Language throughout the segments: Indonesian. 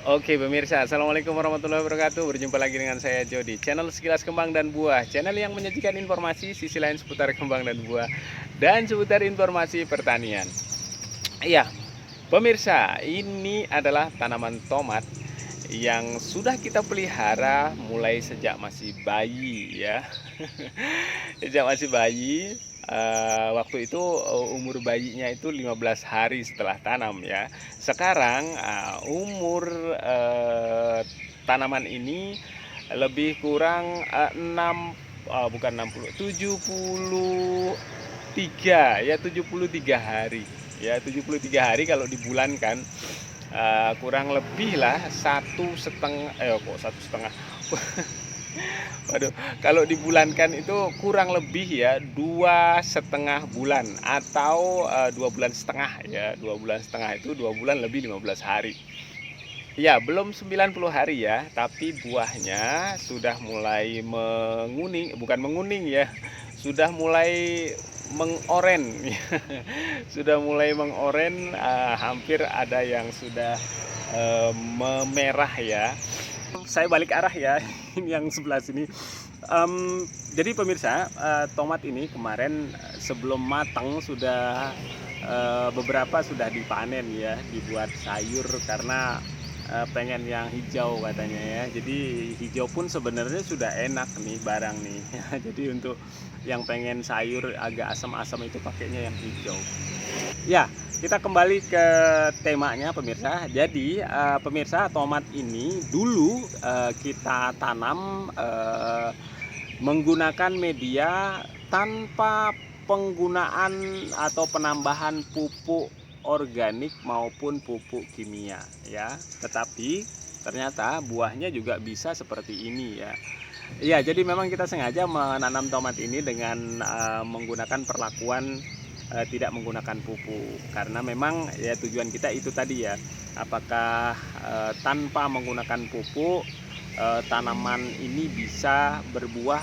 Oke pemirsa, Assalamualaikum warahmatullahi wabarakatuh. Berjumpa lagi dengan saya Jo di channel Sekilas Kembang dan Buah, channel yang menyajikan informasi sisi lain seputar kembang dan buah dan seputar informasi pertanian. Iya, pemirsa, ini adalah tanaman tomat yang sudah kita pelihara mulai sejak masih bayi ya. Sejak masih bayi, waktu itu, umur bayinya itu 15 hari setelah tanam ya. Sekarang, umur, tanaman ini lebih kurang, 73 ya, 73 hari ya, 73 hari kalau dibulankan, kurang lebih lah 1,5, kok 1,5. Waduh, kalau dibulankan itu kurang lebih ya 2,5 bulan atau 2,5 bulan ya. 2,5 bulan itu 2 bulan lebih 15 hari. Ya, belum 90 hari ya, tapi buahnya sudah mulai menguning, bukan menguning ya, sudah mulai mengoren. Sudah mulai mengoren, hampir ada yang sudah memerah ya. Saya balik arah ya, ini yang sebelah sini. Jadi pemirsa, tomat ini kemarin sebelum matang sudah beberapa sudah dipanen ya, dibuat sayur karena pengen yang hijau katanya ya. Jadi hijau pun sebenarnya sudah enak nih barang nih. Jadi untuk yang pengen sayur agak asam-asam itu pakainya yang hijau. Ya, kita kembali ke temanya pemirsa. Jadi, pemirsa, tomat ini dulu, kita tanam, menggunakan media tanpa penggunaan atau penambahan pupuk organik maupun pupuk kimia ya. Tetapi ternyata buahnya juga bisa seperti ini ya. Iya, jadi memang kita sengaja menanam tomat ini dengan menggunakan perlakuan tidak menggunakan pupuk karena memang ya tujuan kita itu tadi ya, apakah tanpa menggunakan pupuk tanaman ini bisa berbuah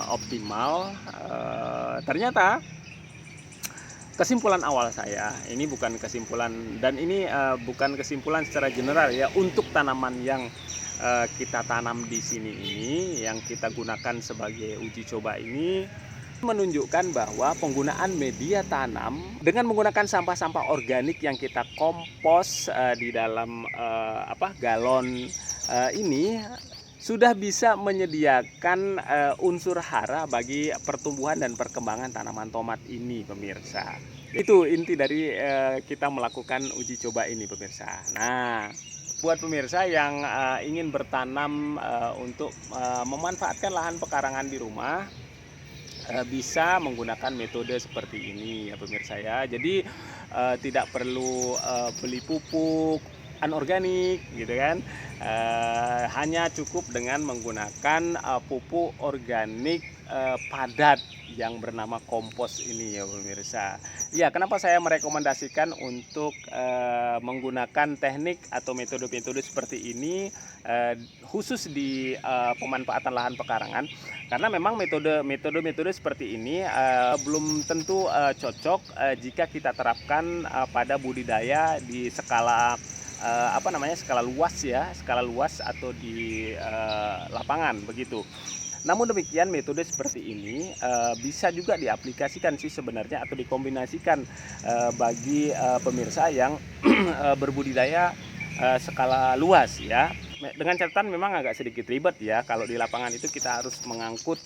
optimal. Ternyata kesimpulan awal saya ini bukan kesimpulan, dan ini bukan kesimpulan secara general ya, untuk tanaman yang kita tanam di sini ini, yang kita gunakan sebagai uji coba ini menunjukkan bahwa penggunaan media tanam dengan menggunakan sampah-sampah organik yang kita kompos di dalam galon ini sudah bisa menyediakan unsur hara bagi pertumbuhan dan perkembangan tanaman tomat ini pemirsa. Itu inti dari kita melakukan uji coba ini pemirsa. Nah, buat pemirsa yang ingin bertanam untuk memanfaatkan lahan pekarangan di rumah, bisa menggunakan metode seperti ini ya pemirsa ya. Jadi tidak perlu beli pupuk anorganik gitu kan. Hanya cukup dengan menggunakan pupuk organik padat yang bernama kompos ini ya pemirsa. Ya, kenapa saya merekomendasikan untuk menggunakan teknik atau metode-metode seperti ini khusus di pemanfaatan lahan pekarangan, karena memang metode seperti ini belum tentu cocok jika kita terapkan pada budidaya di skala skala luas ya, skala luas atau di lapangan begitu. Namun demikian metode seperti ini bisa juga diaplikasikan sih sebenarnya, atau dikombinasikan bagi pemirsa yang berbudidaya skala luas ya. Dengan catatan memang agak sedikit ribet ya, kalau di lapangan itu kita harus mengangkut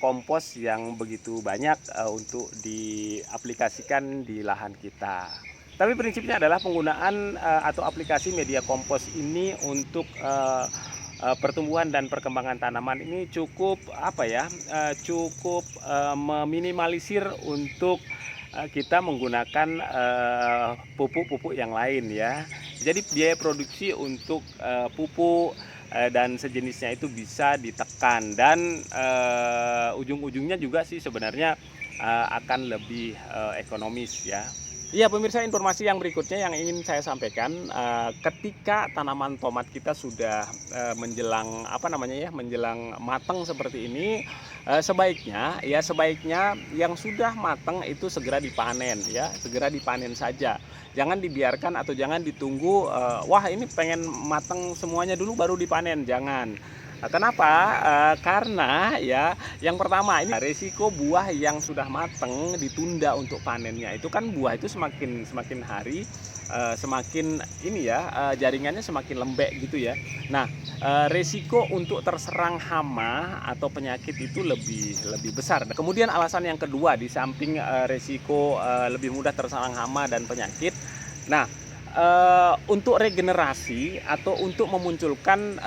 kompos yang begitu banyak untuk diaplikasikan di lahan kita. Tapi prinsipnya adalah penggunaan atau aplikasi media kompos ini untuk pertumbuhan dan perkembangan tanaman ini cukup cukup meminimalisir untuk kita menggunakan pupuk-pupuk yang lain ya. Jadi biaya produksi untuk pupuk dan sejenisnya itu bisa ditekan, dan ujung-ujungnya juga sih sebenarnya akan lebih ekonomis ya. Iya pemirsa, informasi yang berikutnya yang ingin saya sampaikan, ketika tanaman tomat kita sudah, menjelang apa namanya ya, menjelang matang seperti ini, sebaiknya yang sudah matang itu segera dipanen ya, segera dipanen saja. Jangan dibiarkan atau jangan ditunggu, wah ini pengen matang semuanya dulu baru dipanen, jangan. Kenapa? Karena ya yang pertama ini resiko buah yang sudah mateng ditunda untuk panennya, itu kan buah itu semakin semakin hari, semakin ini ya, jaringannya semakin lembek gitu ya. Nah, resiko untuk terserang hama atau penyakit itu lebih lebih besar. Kemudian alasan yang kedua di samping, resiko, lebih mudah terserang hama dan penyakit, nah, untuk regenerasi atau untuk memunculkan,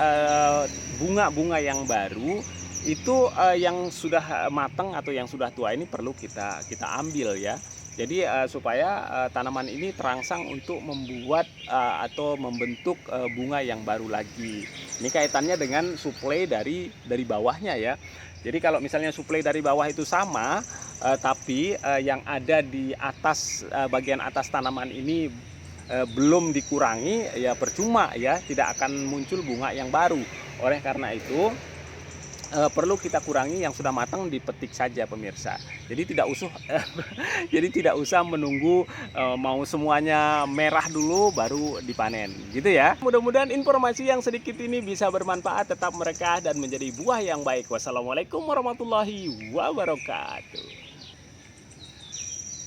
bunga-bunga yang baru itu, yang sudah matang atau yang sudah tua ini perlu kita kita ambil ya. Jadi, supaya, tanaman ini terangsang untuk membuat, atau membentuk, bunga yang baru lagi. Ini kaitannya dengan suplai dari bawahnya ya. Jadi kalau misalnya suplai dari bawah itu sama, tapi, yang ada di atas, bagian atas tanaman ini, belum dikurangi, ya percuma ya, tidak akan muncul bunga yang baru. Oleh karena itu, perlu kita kurangi yang sudah matang dipetik saja pemirsa. Jadi tidak usah jadi tidak usah menunggu, mau semuanya merah dulu baru dipanen, gitu ya. Mudah-mudahan informasi yang sedikit ini bisa bermanfaat, tetap merekah dan menjadi buah yang baik. Wassalamualaikum warahmatullahi wabarakatuh.